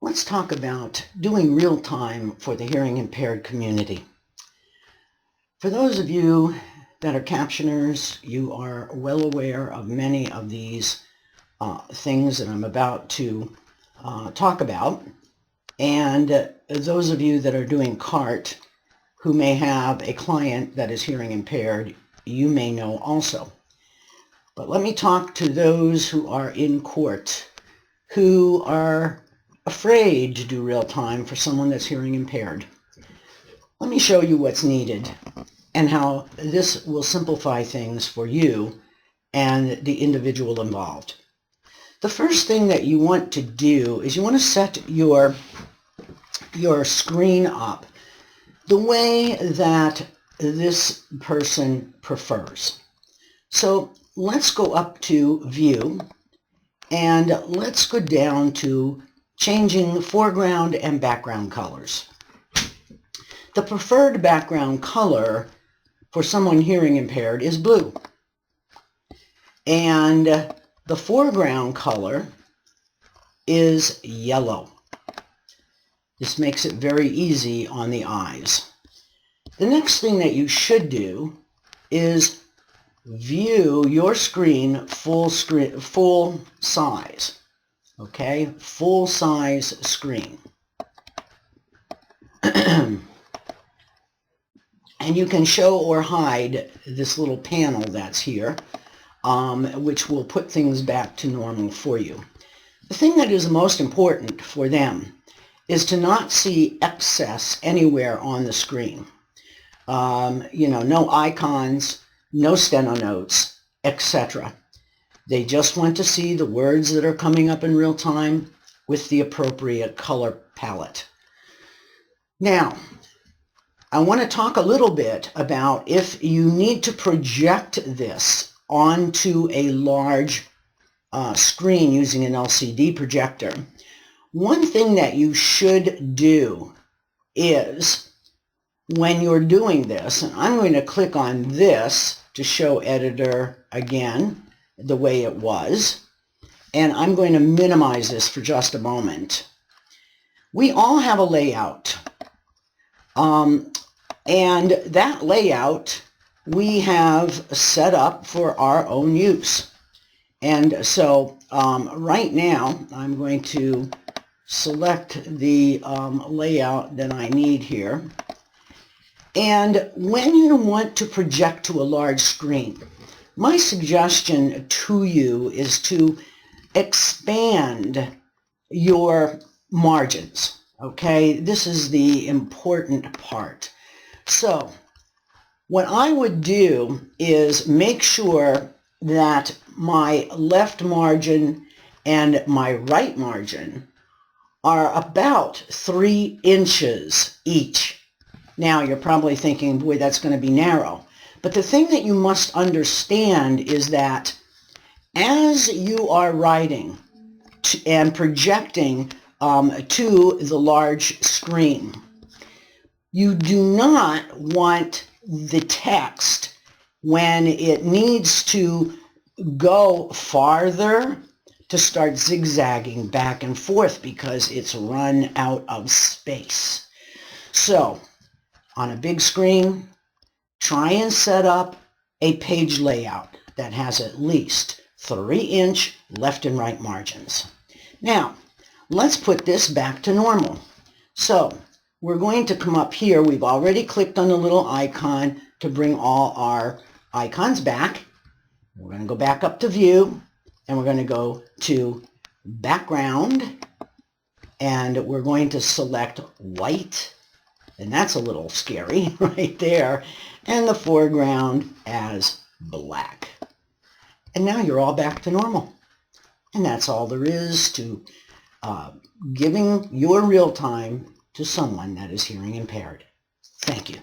Let's talk about doing real time for the hearing impaired community. For those of you that are captioners, you are well aware of many of these things that I'm about to talk about. And those of you that are doing CART who may have a client that is hearing impaired, you may know also. But let me talk to those who are in court, who are afraid to do real time for someone that's hearing impaired. Let me show you what's needed and how this will simplify things for you and the individual involved. The first thing that you want to do is you want to set your screen up the way that this person prefers. So let's go up to View, and let's go down to changing foreground and background colors. The preferred background color for someone hearing impaired is blue. And the foreground color is yellow. This makes it very easy on the eyes. The next thing that you should do is view your screen full size. Okay, full size screen. And you can show or hide this little panel that's here, which will put things back to normal for you. The thing that is most important for them is to not see excess anywhere on the screen. No icons, no steno notes, etc. They just want to see the words that are coming up in real time with the appropriate color palette. Now, I want to talk a little bit about if you need to project this onto a large screen using an LCD projector. One thing that you should do is, when you're doing this, and I'm going to click on this to show editor again the way it was, and I'm going to minimize this for just a moment. We all have a layout, and that layout we have set up for our own use. And so right now I'm going to select the layout that I need here. And when you want to project to a large screen, my suggestion to you is to expand your margins. Okay, this is the important part. So what I would do is make sure that my left margin and my right margin are about 3 inches each. Now you're probably thinking, boy, that's going to be narrow. But the thing that you must understand is that as you are writing and projecting to the large screen, you do not want the text, when it needs to go farther, to start zigzagging back and forth because it's run out of space. So on a big screen, try and set up a page layout that has at least 3-inch left and right margins. Now, let's put this back to normal. So we're going to come up here. We've already clicked on the little icon to bring all our icons back. We're going to go back up to View, and we're going to go to Background, and we're going to select White, and that's a little scary right there, and the foreground as black. And now you're all back to normal. And that's all there is to giving your real time to someone that is hearing impaired. Thank you.